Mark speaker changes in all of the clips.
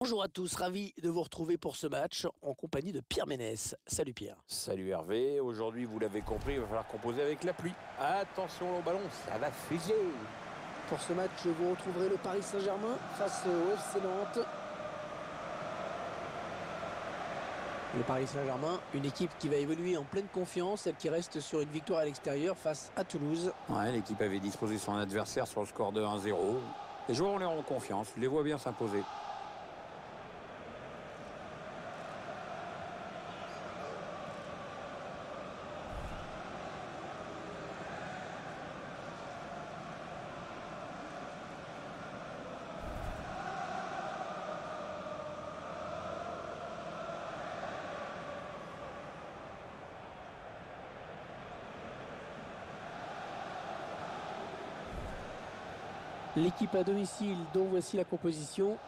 Speaker 1: Bonjour à tous, ravi de vous retrouver pour ce match en compagnie de Pierre Ménès. Salut Pierre.
Speaker 2: Salut Hervé, aujourd'hui vous l'avez compris, il va falloir composer avec la pluie. Attention au ballon, ça va fuser.
Speaker 1: Pour ce match, vous retrouverez le Paris Saint-Germain face au FC Nantes. Le Paris Saint-Germain, une équipe qui va évoluer en pleine confiance, celle qui reste sur une victoire à l'extérieur face à Toulouse.
Speaker 2: Ouais, l'équipe avait disposé son adversaire sur le score de 1-0. Les joueurs ont l'air en confiance, je les vois bien s'imposer.
Speaker 1: L'équipe à domicile, dont voici la composition.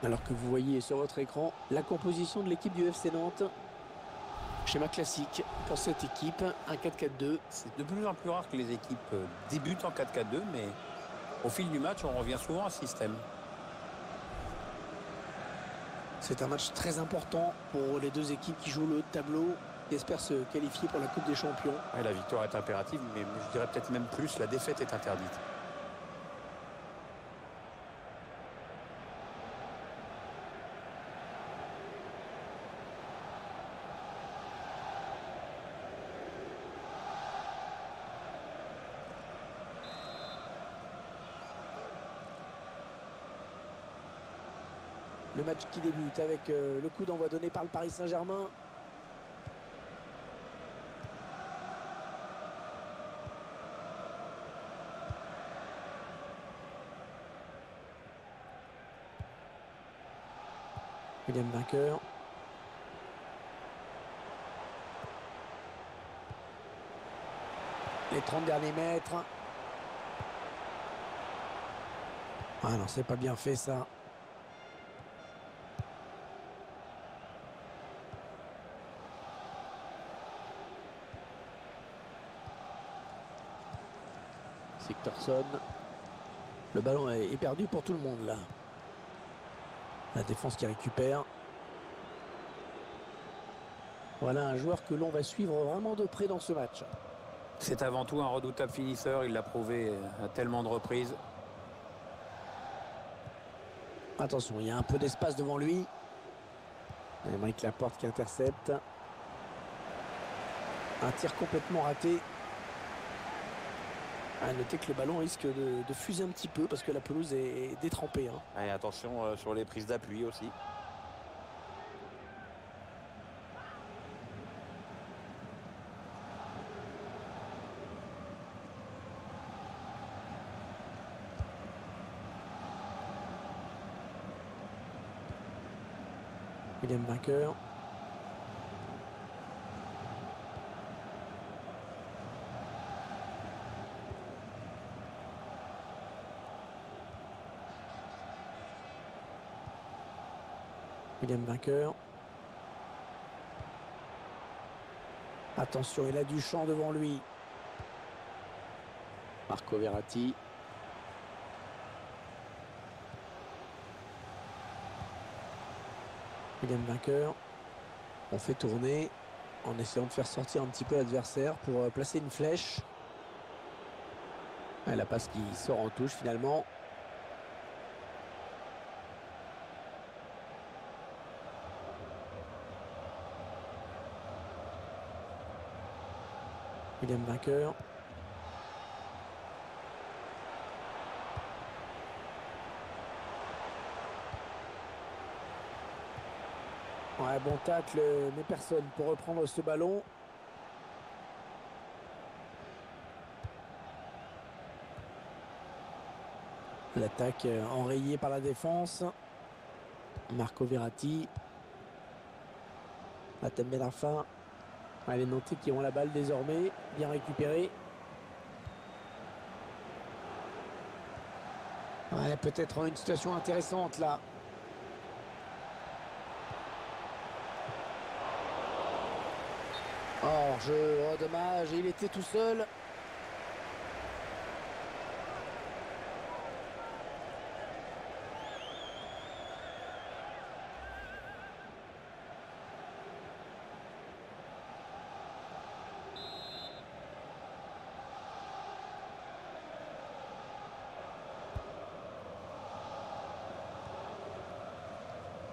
Speaker 1: Alors que vous voyez sur votre écran la composition de l'équipe du FC Nantes. Schéma classique pour cette équipe, un 4-4-2.
Speaker 2: C'est de plus en plus rare que les équipes débutent en 4-4-2, mais au fil du match, on revient souvent à ce système.
Speaker 1: C'est un match très important pour les deux équipes qui jouent le haut de tableau et espèrent se qualifier pour la Coupe des Champions.
Speaker 2: Ouais, la victoire est impérative, mais je dirais peut-être même plus, la défaite est interdite.
Speaker 1: Le match qui débute avec le coup d'envoi donné par le Paris Saint-Germain. William vainqueur. Les 30 derniers mètres. Ah non, c'est pas bien fait ça. Sigtorsson. Le ballon est perdu pour tout le monde là. La défense qui récupère. Voilà un joueur que l'on va suivre vraiment de près dans ce match.
Speaker 2: C'est avant tout un redoutable finisseur, il l'a prouvé à tellement de reprises.
Speaker 1: Attention, il y a un peu d'espace devant lui. Aymeric Laporte qui intercepte. Un tir complètement raté. À noter que le ballon risque de fuser un petit peu parce que la pelouse est détrempée.
Speaker 2: Et attention sur les prises d'appui aussi.
Speaker 1: William vainqueur. William vainqueur. Attention, il a du champ devant lui. Marco Verratti. William vainqueur. On fait tourner en essayant de faire sortir un petit peu l'adversaire pour placer une flèche. Et la passe qui sort en touche finalement. William vainqueur. Ouais, bon tacle, mais personne pour reprendre ce ballon. L'attaque enrayée par la défense. Marco Verratti. Matem Benarfa. Les Nantais qui ont la balle désormais. Bien récupéré. Peut-être une situation intéressante là. Hors-jeu, oh dommage, il était tout seul.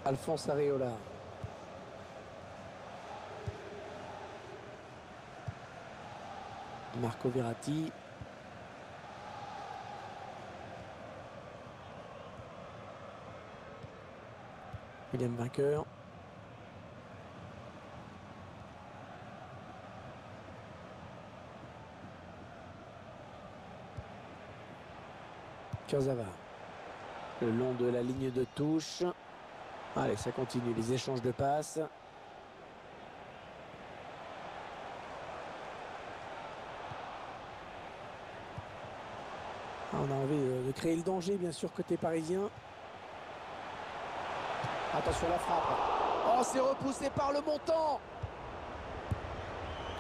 Speaker 1: Alphonse Areola. Marco Verratti. William Vainqueur. Kurzawa. Le long de la ligne de touche. Allez, ça continue, les échanges de passes. On a envie de créer le danger, bien sûr, côté parisien. Attention à la frappe. Oh, c'est repoussé par le montant.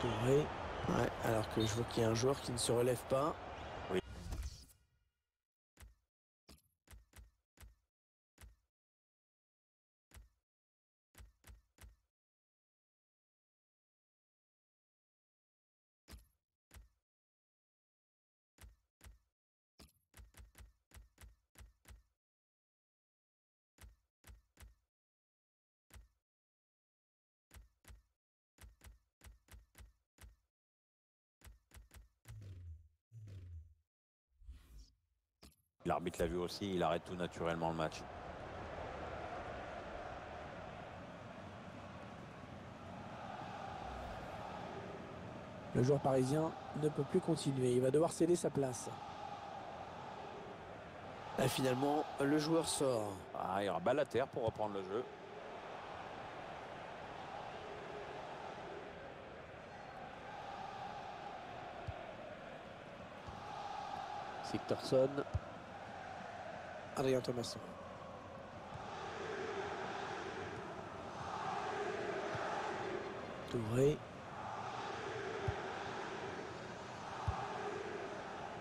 Speaker 1: Touré. Ouais, alors que je vois qu'il y a un joueur qui ne se relève pas.
Speaker 2: Oui. L'arbitre l'a vu aussi, il arrête tout naturellement le match.
Speaker 1: Le joueur parisien ne peut plus continuer. Il va devoir céder sa place. Et finalement, le joueur sort.
Speaker 2: Ah, il y aura balle à terre pour reprendre le jeu.
Speaker 1: Sigtorsson. Adrien Thomasson. Touré.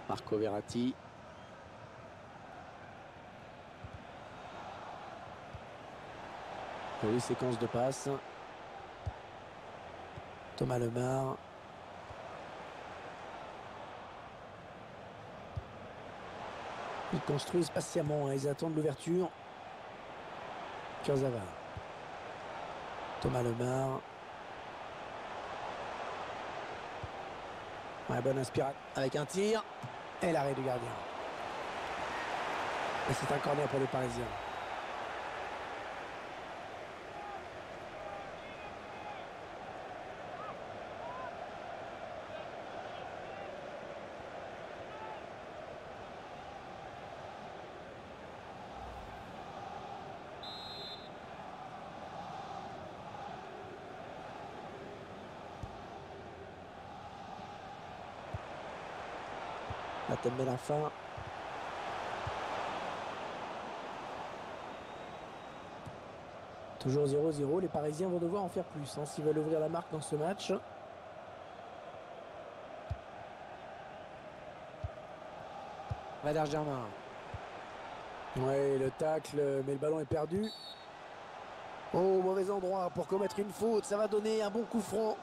Speaker 1: Marco Verratti. Oui, séquence de passe. Thomas Lemar. Ils construisent patiemment, hein. Ils attendent l'ouverture. Kurzawa. Thomas Lemar. Ouais, bonne inspiration avec un tir. Et l'arrêt du gardien. Et c'est un corner pour les Parisiens. Matem Benarfa. Toujours 0-0. Les Parisiens vont devoir en faire plus, hein, s'ils veulent ouvrir la marque dans ce match. Valère Germain. Ouais, le tacle, mais le ballon est perdu. Oh, mauvais endroit pour commettre une faute. Ça va donner un bon coup franc.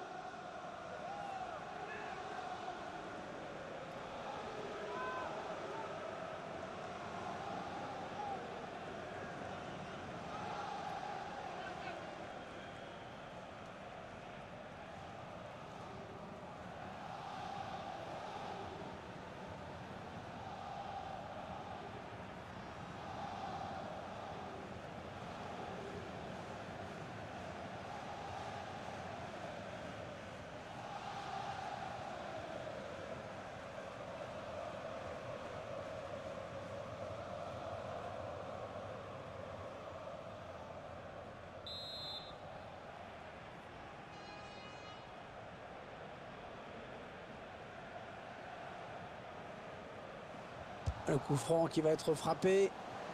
Speaker 1: Un coup franc qui va être frappé.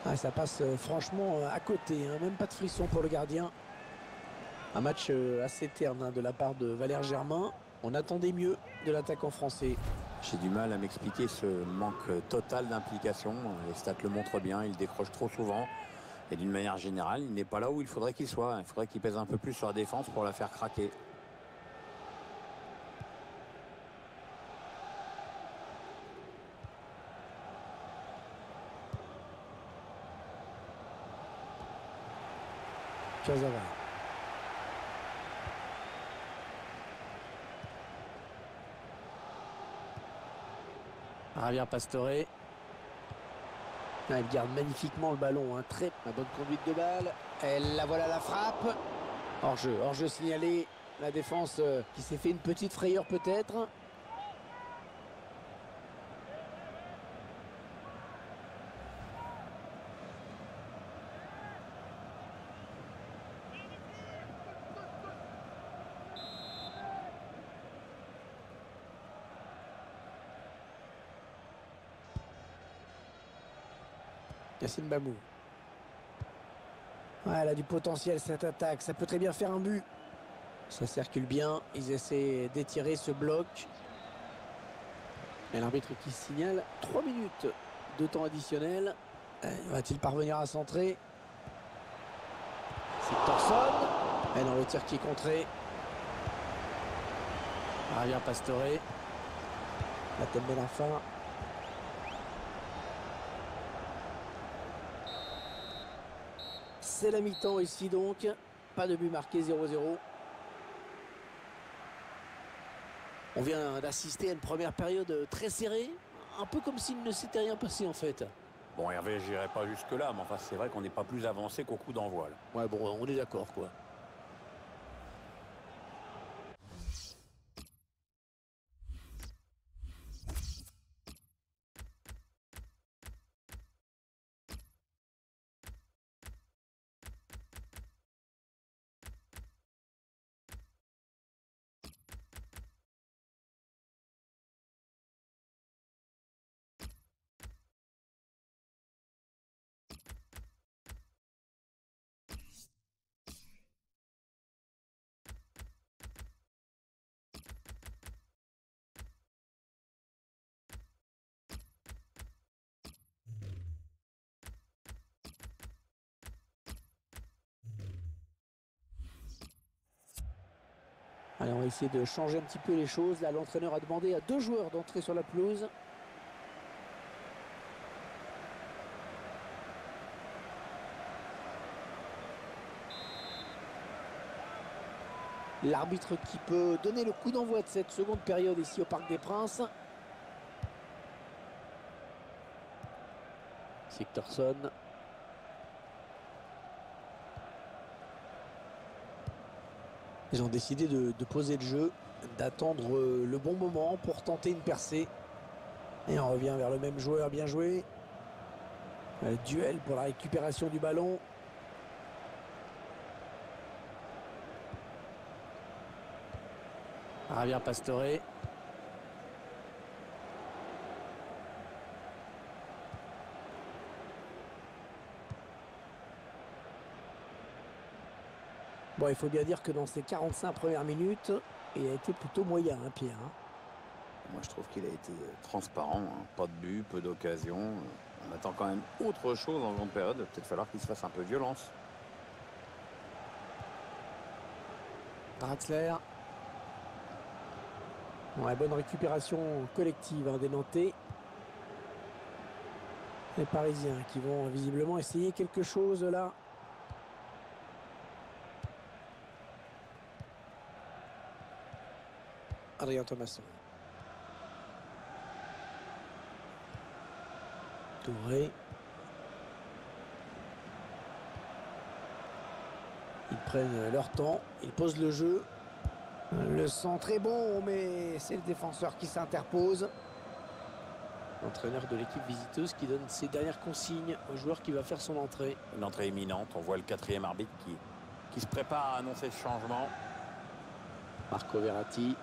Speaker 1: Ah, ça passe franchement à côté, hein. Même pas de frisson pour le gardien. Un match assez terne, hein, de la part de Valère Germain. On attendait mieux de l'attaquant français.
Speaker 2: J'ai du mal à m'expliquer ce manque total d'implication. Les stats le montrent bien, il décroche trop souvent. Et d'une manière générale, il n'est pas là où il faudrait qu'il soit. Il faudrait qu'il pèse un peu plus sur la défense pour la faire craquer.
Speaker 1: Kurzawa. Javier Pastore. Ah, il garde magnifiquement le ballon, hein. Très bonne conduite de balle. Et la voilà la frappe. Hors-jeu signalé. La défense qui s'est fait une petite frayeur peut-être. Yassine Bamou. Ouais, elle a du potentiel cette attaque. Ça peut très bien faire un but. Ça circule bien. Ils essaient d'étirer ce bloc. Et l'arbitre qui signale 3 minutes de temps additionnel. Va-t-il parvenir à centrer? C'est Thorson. Et dans le tir qui est contré. Javier Pastore. La tête de la fin. C'est la mi-temps ici donc. Pas de but marqué, 0-0. On vient d'assister à une première période très serrée. Un peu comme s'il ne s'était rien passé en fait.
Speaker 2: Bon, Hervé, j'irai pas jusque-là, mais enfin, c'est vrai qu'on n'est pas plus avancé qu'au coup d'envoi.
Speaker 1: Ouais, bon, on est d'accord quoi. Allez, on va essayer de changer un petit peu les choses. Là, l'entraîneur a demandé à 2 joueurs d'entrer sur la pelouse. L'arbitre qui peut donner le coup d'envoi de cette seconde période ici au Parc des Princes. C'est Thorson. Ils ont décidé de poser le jeu, d'attendre le bon moment pour tenter une percée. Et on revient vers le même joueur, bien joué. Duel pour la récupération du ballon. Javier Pastore. Bon, il faut bien dire que dans ces 45 premières minutes, il a été plutôt moyen, hein, Pierre.
Speaker 2: Moi, je trouve qu'il a été transparent. Hein. Pas de but, peu d'occasions. On attend quand même autre chose en seconde période. Peut-être falloir qu'il se fasse un peu violence.
Speaker 1: Draxler. Ouais, bonne récupération collective, hein, des Nantais. Les Parisiens qui vont visiblement essayer quelque chose là. Adrien Thomasson. Touré. Ils prennent leur temps, ils posent le jeu. Le centre est bon, mais c'est le défenseur qui s'interpose. L'entraîneur de l'équipe visiteuse qui donne ses dernières consignes au joueur qui va faire son entrée.
Speaker 2: Une entrée imminente. On voit le 4e arbitre qui se prépare à annoncer ce changement.
Speaker 1: Marco Verratti.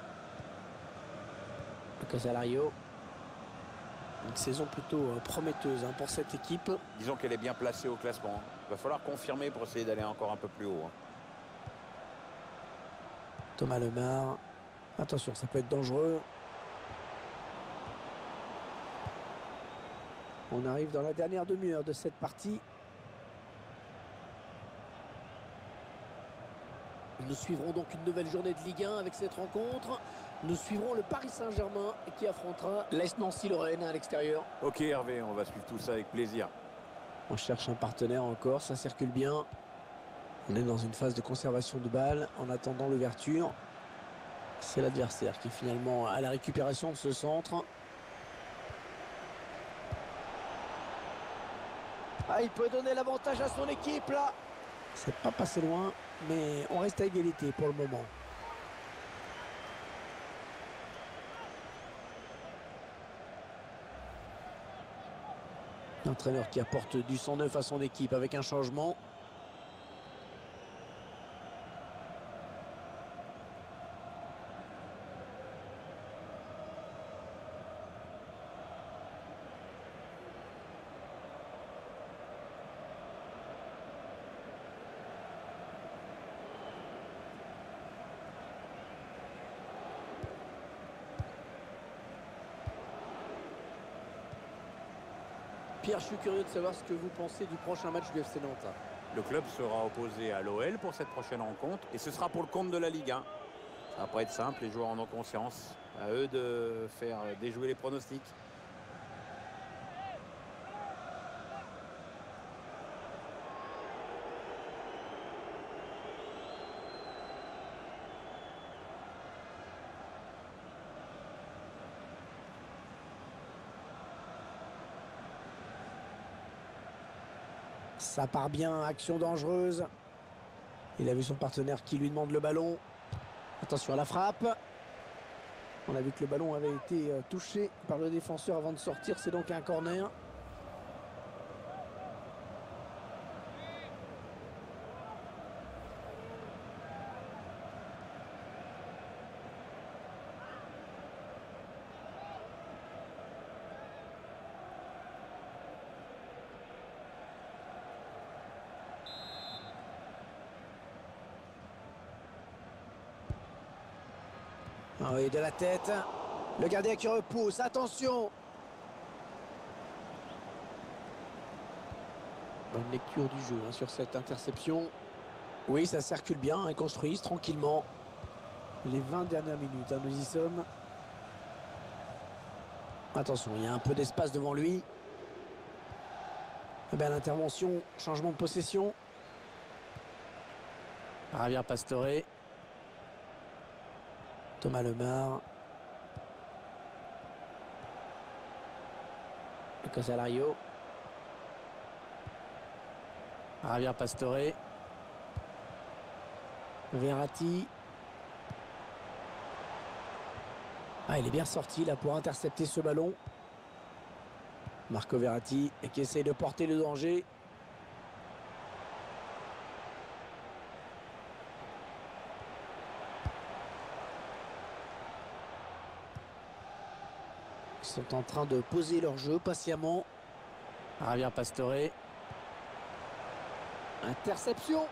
Speaker 1: Lucas Alario. Une saison plutôt prometteuse hein, pour cette équipe.
Speaker 2: Disons qu'elle est bien placée au classement. Il va falloir confirmer pour essayer d'aller encore un peu plus haut.
Speaker 1: Thomas Lemar. Attention, ça peut être dangereux. On arrive dans la dernière demi-heure de cette partie. Nous suivrons donc une nouvelle journée de Ligue 1 avec cette rencontre. Nous suivrons le Paris Saint-Germain qui affrontera l'AS Nancy-Lorraine à l'extérieur.
Speaker 2: Ok Hervé, on va suivre tout ça avec plaisir.
Speaker 1: On cherche un partenaire encore, ça circule bien. On est dans une phase de conservation de balle en attendant l'ouverture. C'est l'adversaire qui finalement a la récupération de ce centre. Ah, il peut donner l'avantage à son équipe là. C'est pas passé loin, mais on reste à égalité pour le moment. L'entraîneur qui apporte du sang neuf à son équipe avec un changement. Pierre, je suis curieux de savoir ce que vous pensez du prochain match du FC Nantes.
Speaker 2: Le club sera opposé à l'OL pour cette prochaine rencontre et ce sera pour le compte de la Ligue 1. Ça va pas être simple, les joueurs en ont conscience. À eux de faire déjouer les pronostics.
Speaker 1: Ça part bien, action dangereuse. Il a vu son partenaire qui lui demande le ballon. Attention à la frappe. On a vu que le ballon avait été touché par le défenseur avant de sortir. C'est donc un corner. Ah oui, de la tête. Le gardien qui repousse. Attention. Bonne lecture du jeu hein, sur cette interception. Oui, ça circule bien. Ils construisent tranquillement. Les 20 dernières minutes, hein, nous y sommes. Attention, il y a un peu d'espace devant lui. Eh bien, l'intervention, changement de possession. Javier Pastore. Thomas Lemar. Casalario. Javier Pastore. Verratti. Ah, il est bien sorti là pour intercepter ce ballon. Marco Verratti qui essaie de porter le danger. Ils sont en train de poser leur jeu patiemment. Javier Pastore. Interception.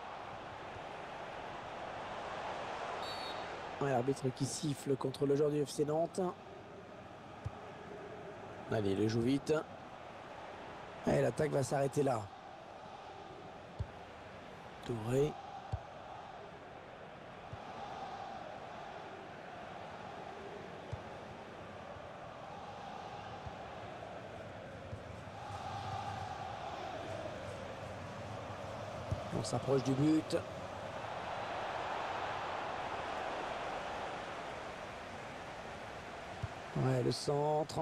Speaker 1: L'arbitre qui siffle contre le joueur du FC Nantes. Allez, il le joue vite. Et l'attaque va s'arrêter là. Touré. On s'approche du but. Ouais, le centre.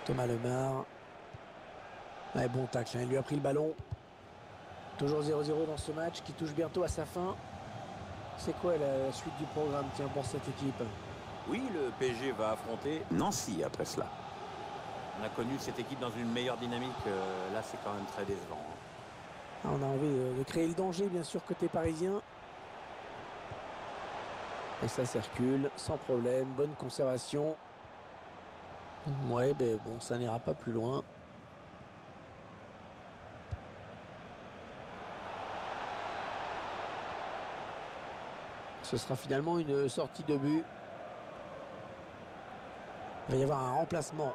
Speaker 1: Thomas Lemar. Ouais, bon tacle, hein, il lui a pris le ballon. Toujours 0-0 dans ce match qui touche bientôt à sa fin. C'est quoi la suite du programme tiens, pour cette équipe?
Speaker 2: Oui, le PSG va affronter Nancy après cela. On a connu cette équipe dans une meilleure dynamique. Là, c'est quand même très décevant.
Speaker 1: On a envie de créer le danger, bien sûr, côté parisien. Et ça circule sans problème, bonne conservation. Ouais, ben bon, ça n'ira pas plus loin. Ce sera finalement une sortie de but. Il va y avoir un remplacement.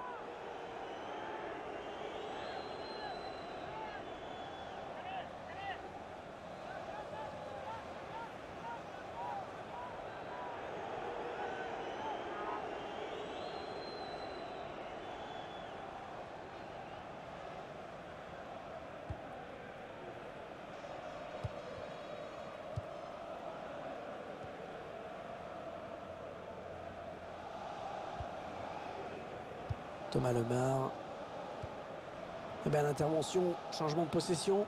Speaker 1: Thomas Lemar. Et bien l'intervention, changement de possession.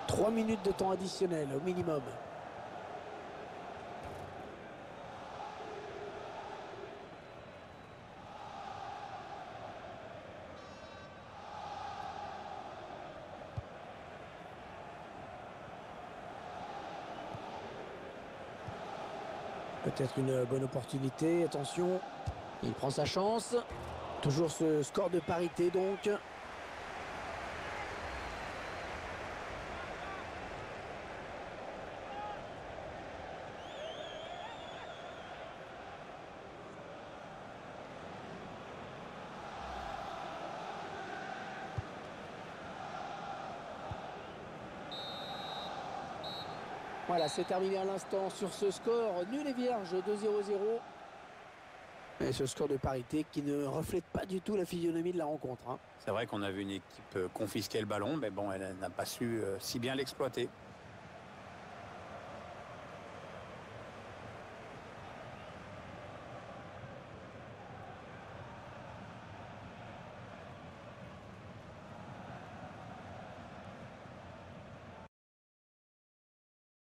Speaker 1: 3 minutes de temps additionnel au minimum. Peut-être une bonne opportunité, attention. Il prend sa chance. Toujours ce score de parité donc. Voilà, c'est terminé à l'instant sur ce score nul et vierge de 0-0. Et ce score de parité qui ne reflète pas du tout la physionomie de la rencontre.
Speaker 2: C'est vrai qu'on a vu une équipe confisquer le ballon, mais bon, elle n'a pas su si bien l'exploiter.